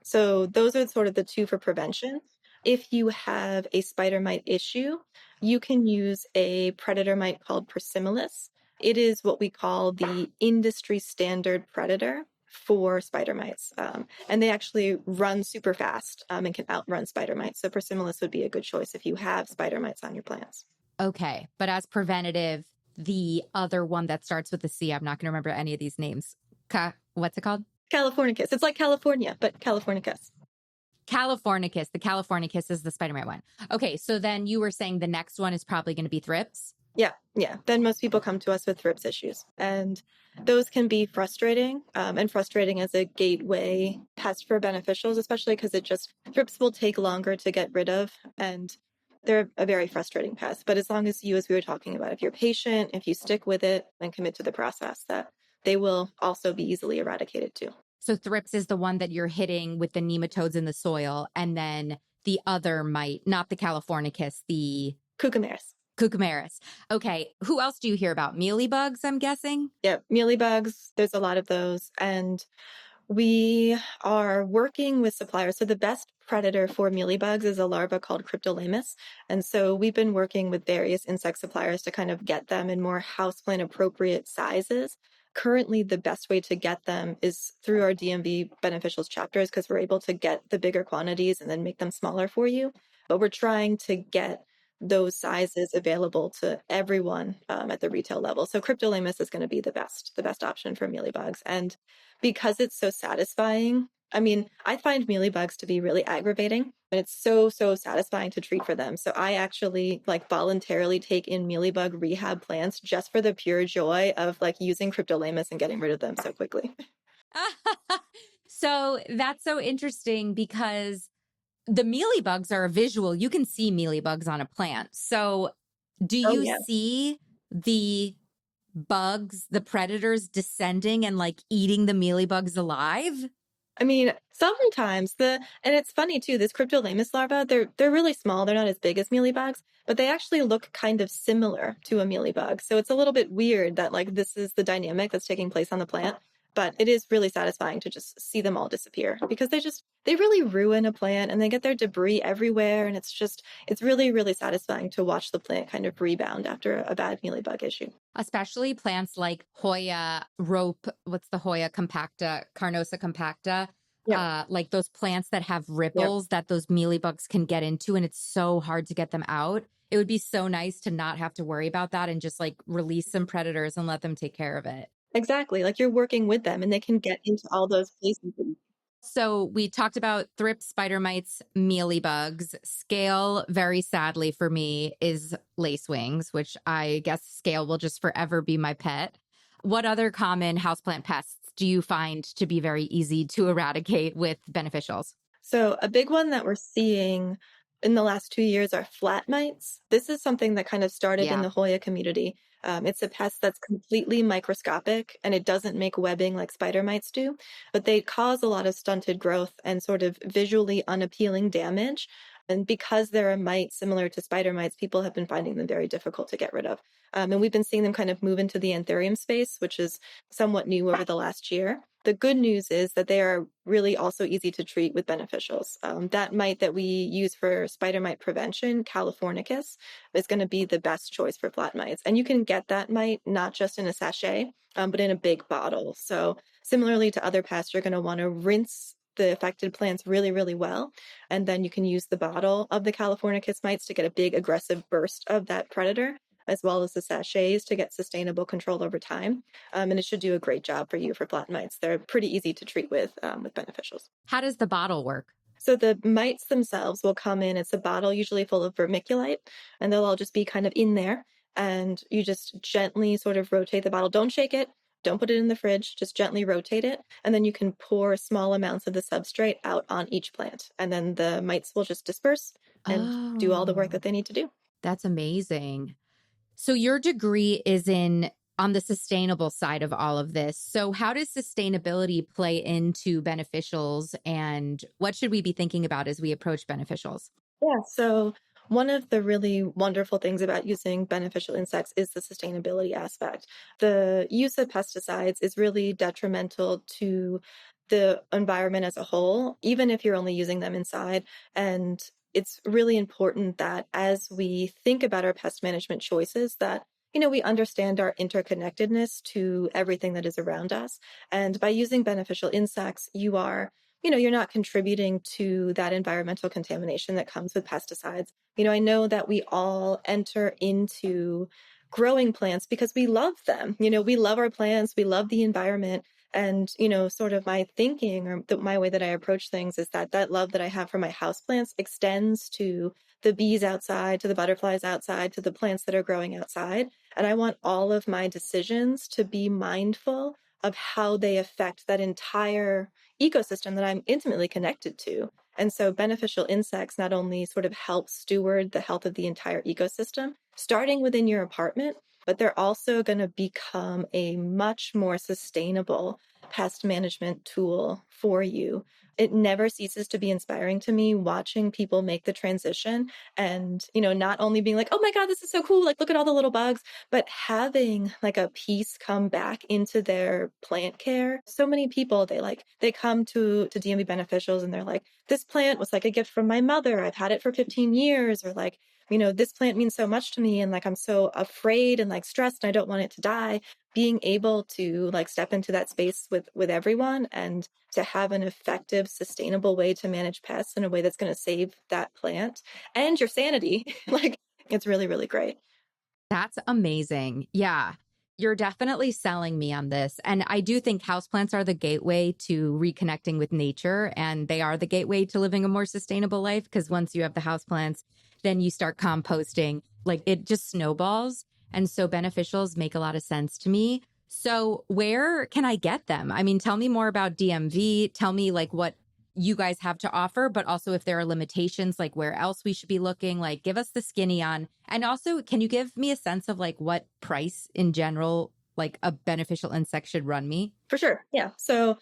So those are sort of the 2 for prevention. If you have a spider mite issue, you can use a predator mite called Persimilis. It is what we call the industry standard predator for spider mites. And they actually run super fast and can outrun spider mites. So Persimilis would be a good choice if you have spider mites on your plants. Okay. But as preventative, the other one that starts with a C, I'm not going to remember any of these names. What's it called? Californicus. It's like California, but Californicus. Californicus. The Californicus is the spider mite one. Okay. So then you were saying the next one is probably going to be thrips? Yeah. Then most people come to us with thrips issues. And those can be frustrating and frustrating as a gateway pest for beneficials, especially because thrips will take longer to get rid of. And they're a very frustrating pest. But as long as we were talking about, if you're patient, if you stick with it and commit to the process, that they will also be easily eradicated too. So thrips is the one that you're hitting with the nematodes in the soil. And then the other mite, not the Californicus, the Cucumaris. Okay. Who else do you hear about? Mealybugs, I'm guessing? Yeah, mealybugs. There's a lot of those. And we are working with suppliers. So the best predator for mealybugs is a larva called Cryptolaemus. And so we've been working with various insect suppliers to kind of get them in more houseplant appropriate sizes. Currently, the best way to get them is through our DMV Beneficials chapters because we're able to get the bigger quantities and then make them smaller for you. But we're trying to get those sizes available to everyone at the retail level. So Cryptolaemus is going to be the best option for mealybugs. And because it's so satisfying, I mean, I find mealybugs to be really aggravating, but it's so satisfying to treat for them. So I actually voluntarily take in mealybug rehab plants just for the pure joy of using Cryptolaemus and getting rid of them so quickly. So that's so interesting because the mealybugs are a visual. You can see mealybugs on a plant. So do you see the bugs, the predators descending and eating the mealybugs alive? I mean, sometimes and it's funny too, this Cryptolamus larva, they're really small. They're not as big as mealybugs, but they actually look kind of similar to a mealybug. So it's a little bit weird that like this is the dynamic that's taking place on the plant. But it is really satisfying to just see them all disappear because they really ruin a plant and they get their debris everywhere. And it's really, really satisfying to watch the plant kind of rebound after a bad mealybug issue. Especially plants like Hoya rope, what's the Hoya compacta, Carnosa compacta, Yep. like those plants that have Yep. ripples that those mealybugs can get into, and it's so hard to get them out. It would be so nice to not have to worry about that and just like release some predators and let them take care of it. Exactly. Like you're working with them and they can get into all those places. So we talked about thrips, spider mites, mealybugs. Scale, very sadly for me, is lacewings, which I guess scale will just forever be my pet. What other common houseplant pests do you find to be very easy to eradicate with beneficials? So a big one that we're seeing in the last 2 years are flat mites. This is something that kind of started in Yeah. the Hoya community. It's a pest that's completely microscopic and it doesn't make webbing like spider mites do, but they cause a lot of stunted growth and sort of visually unappealing damage. And because they're a mite similar to spider mites, people have been finding them very difficult to get rid of. And we've been seeing them kind of move into the anthurium space, which is somewhat new over the last year. The good news is that they are really also easy to treat with beneficials. That mite that we use for spider mite prevention, Californicus, is going to be the best choice for flat mites. And you can get that mite not just in a sachet, but in a big bottle. So similarly to other pests, you're going to want to rinse the affected plants really, really well. And then you can use the bottle of the Californicus mites to get a big aggressive burst of that predator, as well as the sachets to get sustainable control over time. And it should do a great job for you for flat mites. They're pretty easy to treat with beneficials. How does the bottle work? So the mites themselves will come in. It's a bottle usually full of vermiculite, and they'll all just be kind of in there. And you just gently sort of rotate the bottle. Don't shake it. Don't put it in the fridge. Just gently rotate it. And then you can pour small amounts of the substrate out on each plant. And then the mites will just disperse and do all the work Oh, that they need to do. that's amazing. So your degree is in on the sustainable side of all of this. So how does sustainability play into beneficials and what should we be thinking about as we approach beneficials? Yeah, so one of the really wonderful things about using beneficial insects is the sustainability aspect. The use of pesticides is really detrimental to the environment as a whole, even if you're only using them inside. And it's really important that as we think about our pest management choices, that we understand our interconnectedness to everything that is around us. And by using beneficial insects, you're not contributing to that environmental contamination that comes with pesticides. I know that we all enter into growing plants because we love them. We love our plants, we love the environment. And, sort of my thinking or my way that I approach things is that love that I have for my houseplants extends to the bees outside, to the butterflies outside, to the plants that are growing outside. And I want all of my decisions to be mindful of how they affect that entire ecosystem that I'm intimately connected to. And so beneficial insects not only sort of help steward the health of the entire ecosystem, starting within your apartment, but they're also going to become a much more sustainable pest management tool for you. It never ceases to be inspiring to me watching people make the transition and, not only being like, oh my God, this is so cool. Like, look at all the little bugs, but having like a piece come back into their plant care. So many people, they come to DMV Beneficials and they're like, this plant was like a gift from my mother. I've had it for 15 years, or like, this plant means so much to me. And like, I'm so afraid and like stressed and I don't want it to die. Being able to like step into that space with everyone and to have an effective, sustainable way to manage pests in a way that's going to save that plant and your sanity. Like, it's really, really great. That's amazing. Yeah. You're definitely selling me on this. And I do think houseplants are the gateway to reconnecting with nature. And they are the gateway to living a more sustainable life. Because once you have the houseplants, then you start composting, like it just snowballs. And so beneficials make a lot of sense to me. So where can I get them? I mean, tell me more about DMV. Tell me like what you guys have to offer, but also if there are limitations, like where else we should be looking, like give us the skinny on. And also, can you give me a sense of like what price in general, like a beneficial insect should run me? For sure. Yeah. So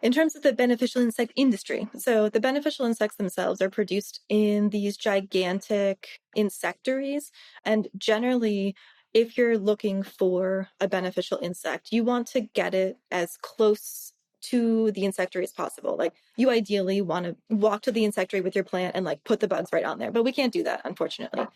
In terms of the beneficial insect industry, so the beneficial insects themselves are produced in these gigantic insectaries. And generally, if you're looking for a beneficial insect, you want to get it as close to the insectary as possible. Like you ideally want to walk to the insectary with your plant and like put the bugs right on there, but we can't do that, unfortunately.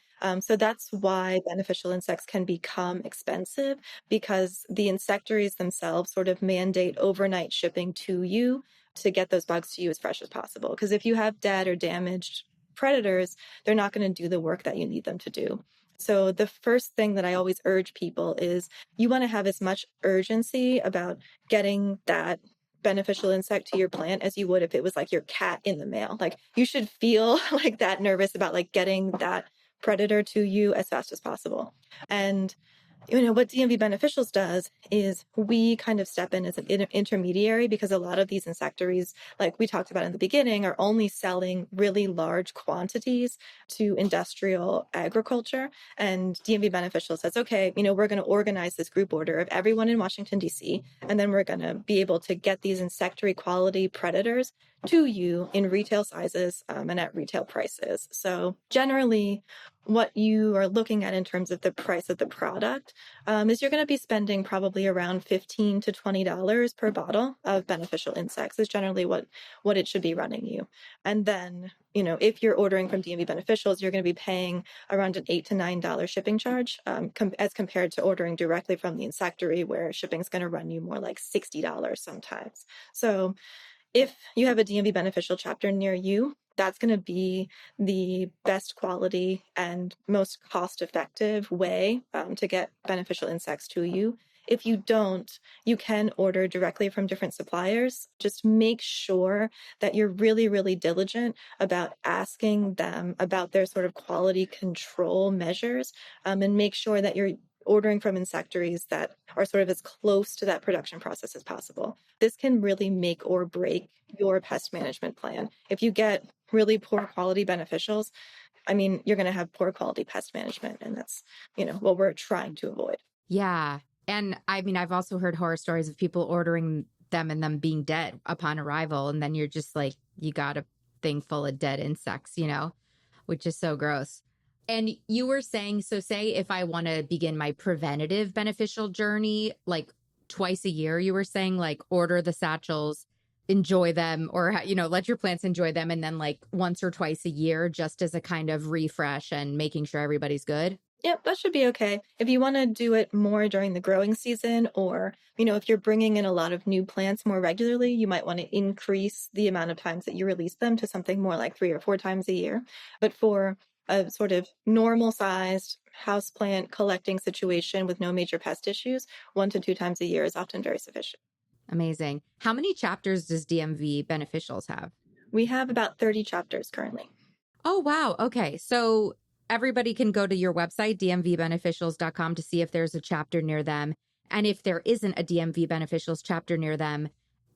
So that's why beneficial insects can become expensive, because the insectaries themselves sort of mandate overnight shipping to you to get those bugs to you as fresh as possible. Because if you have dead or damaged predators, they're not going to do the work that you need them to do. So the first thing that I always urge people is you want to have as much urgency about getting that beneficial insect to your plant as you would if it was like your cat in the mail. Like you should feel like that nervous about like getting that predator to you as fast as possible. And what DMV Beneficials does is we kind of step in as an intermediary, because a lot of these insectaries, like we talked about in the beginning, are only selling really large quantities to industrial agriculture. And DMV Beneficials says, okay, we're going to organize this group order of everyone in Washington, D.C., and then we're going to be able to get these insectary quality predators to you in retail sizes and at retail prices. So generally, what you are looking at in terms of the price of the product is you're going to be spending probably around $15 to $20 per bottle of beneficial insects is generally what it should be running you. And then, if you're ordering from DMV Beneficials, you're going to be paying around an $8 to $9 shipping charge as compared to ordering directly from the insectary, where shipping is going to run you more like $60 sometimes. So if you have a DMV Beneficial chapter near you, that's going to be the best quality and most cost-effective way to get beneficial insects to you. If you don't, you can order directly from different suppliers. Just make sure that you're really, really diligent about asking them about their sort of quality control measures, and make sure that you're ordering from insectaries that are sort of as close to that production process as possible. This can really make or break your pest management plan. If you get really poor quality beneficials, you're going to have poor quality pest management. And that's, what we're trying to avoid. Yeah. And I've also heard horror stories of people ordering them and them being dead upon arrival. And then you're just like, you got a thing full of dead insects, which is so gross. And you were saying, so say if I want to begin my preventative beneficial journey, like twice a year, you were saying like order the satchels, enjoy them, or, let your plants enjoy them. And then like once or twice a year, just as a kind of refresh and making sure everybody's good. Yep, that should be okay. If you want to do it more during the growing season, or, if you're bringing in a lot of new plants more regularly, you might want to increase the amount of times that you release them to something more like 3 or 4 times a year. But for a sort of normal sized houseplant collecting situation with no major pest issues, 1 to 2 times a year is often very sufficient. Amazing. How many chapters does DMV Beneficials have? We have about 30 chapters currently. Oh, wow. Okay. So everybody can go to your website, dmvbeneficials.com, to see if there's a chapter near them. And if there isn't a DMV Beneficials chapter near them,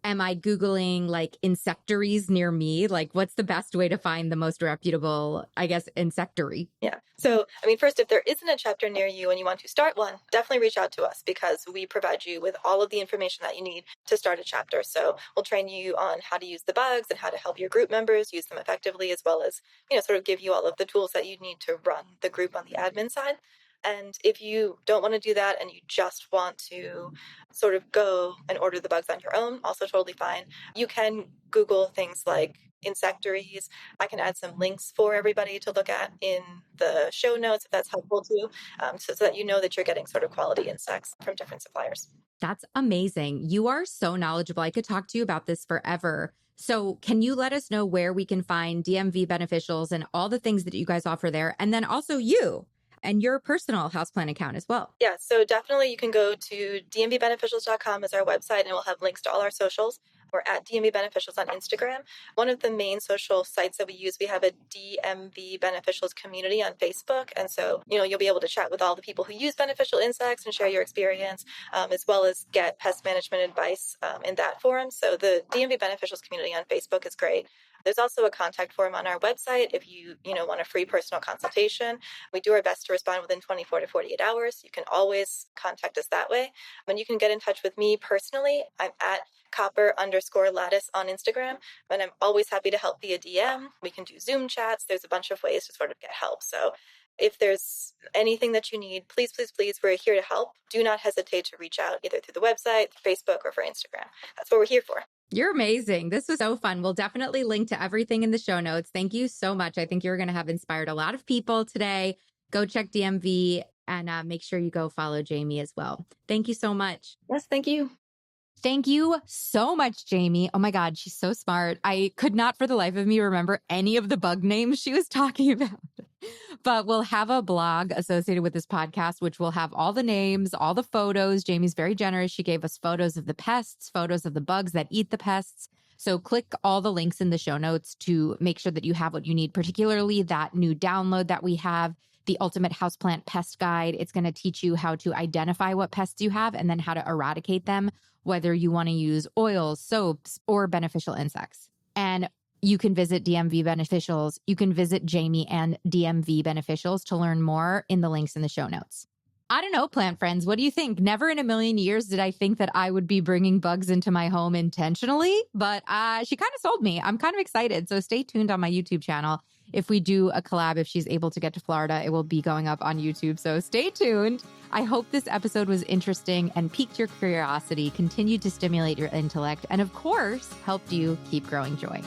am I Googling like insectaries near me? Like, what's the best way to find the most reputable, I guess, insectary? Yeah. So, first, if there isn't a chapter near you and you want to start one, definitely reach out to us, because we provide you with all of the information that you need to start a chapter. So we'll train you on how to use the bugs and how to help your group members use them effectively, as well as, sort of give you all of the tools that you need to run the group on the admin side. And if you don't want to do that and you just want to sort of go and order the bugs on your own, also totally fine. You can Google things like insectaries. I can add some links for everybody to look at in the show notes if that's helpful too, so that you know that you're getting sort of quality insects from different suppliers. That's amazing. You are so knowledgeable. I could talk to you about this forever. So can you let us know where we can find DMV Beneficials and all the things that you guys offer there? And then also you and your personal houseplant account as well. Yeah, so definitely you can go to dmvbeneficials.com as our website, and we'll have links to all our socials. We're at DMV Beneficials on Instagram. One of the main social sites that we use, we have a DMV Beneficials community on Facebook. And so, you'll be able to chat with all the people who use beneficial insects and share your experience, as well as get pest management advice in that forum. So the DMV Beneficials community on Facebook is great. There's also a contact form on our website if you want a free personal consultation. We do our best to respond within 24 to 48 hours. You can always contact us that way. And you can get in touch with me personally. I'm at @copper_lattice on Instagram. And I'm always happy to help via DM. We can do Zoom chats. There's a bunch of ways to sort of get help. So if there's anything that you need, please, please, please, we're here to help. Do not hesitate to reach out either through the website, Facebook, or for Instagram. That's what we're here for. You're amazing. This was so fun. We'll definitely link to everything in the show notes. Thank you so much. I think you're going to have inspired a lot of people today. Go check DMV and make sure you go follow Jamie as well. Thank you so much. Yes, thank you. Thank you so much, Jamie. Oh my God, she's so smart. I could not for the life of me remember any of the bug names she was talking about. But we'll have a blog associated with this podcast, which will have all the names, all the photos. Jamie's very generous. She gave us photos of the pests, photos of the bugs that eat the pests. So click all the links in the show notes to make sure that you have what you need, particularly that new download that we have, the Ultimate Houseplant Pest Guide. It's going to teach you how to identify what pests you have and then how to eradicate them, whether you want to use oils, soaps, or beneficial insects. And you can visit DMV Beneficials. You can visit Jamie and DMV Beneficials to learn more in the links in the show notes. I don't know, plant friends, what do you think? Never in a million years did I think that I would be bringing bugs into my home intentionally, but she kind of sold me. I'm kind of excited. So stay tuned on my YouTube channel. If we do a collab, if she's able to get to Florida, it will be going up on YouTube. So stay tuned. I hope this episode was interesting and piqued your curiosity, continued to stimulate your intellect, and of course, helped you keep growing joy.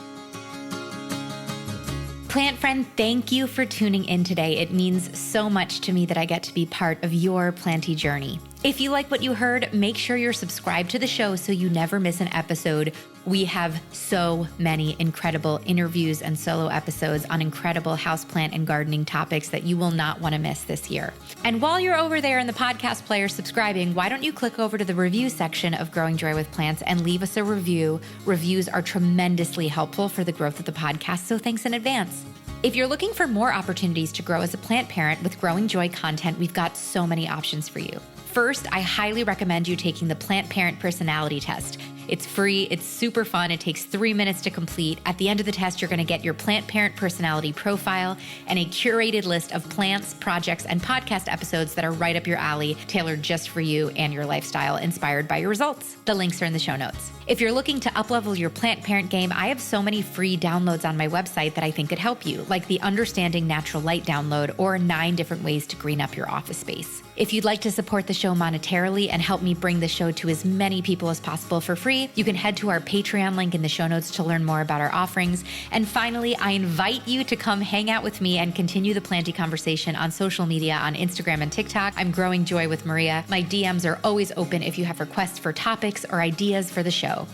Plant friend, thank you for tuning in today. It means so much to me that I get to be part of your planty journey. If you like what you heard, make sure you're subscribed to the show so you never miss an episode. We have so many incredible interviews and solo episodes on incredible houseplant and gardening topics that you will not want to miss this year. And while you're over there in the podcast player subscribing, why don't you click over to the review section of Growing Joy with Plants and leave us a review. Reviews are tremendously helpful for the growth of the podcast, so thanks in advance. If you're looking for more opportunities to grow as a plant parent with Growing Joy content, we've got so many options for you. First, I highly recommend you taking the Plant Parent Personality Test. It's free, it's super fun, it takes 3 minutes to complete. At the end of the test, you're gonna get your plant parent personality profile and a curated list of plants, projects, and podcast episodes that are right up your alley, tailored just for you and your lifestyle, inspired by your results. The links are in the show notes. If you're looking to uplevel your plant parent game, I have so many free downloads on my website that I think could help you, like the Understanding Natural Light download or 9 different ways to green up your office space. If you'd like to support the show monetarily and help me bring the show to as many people as possible for free, you can head to our Patreon link in the show notes to learn more about our offerings. And finally, I invite you to come hang out with me and continue the planty conversation on social media on Instagram and TikTok. I'm Growing Joy with Maria. My DMs are always open if you have requests for topics or ideas for the show.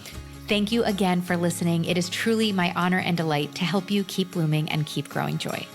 Thank you again for listening. It is truly my honor and delight to help you keep blooming and keep growing joy.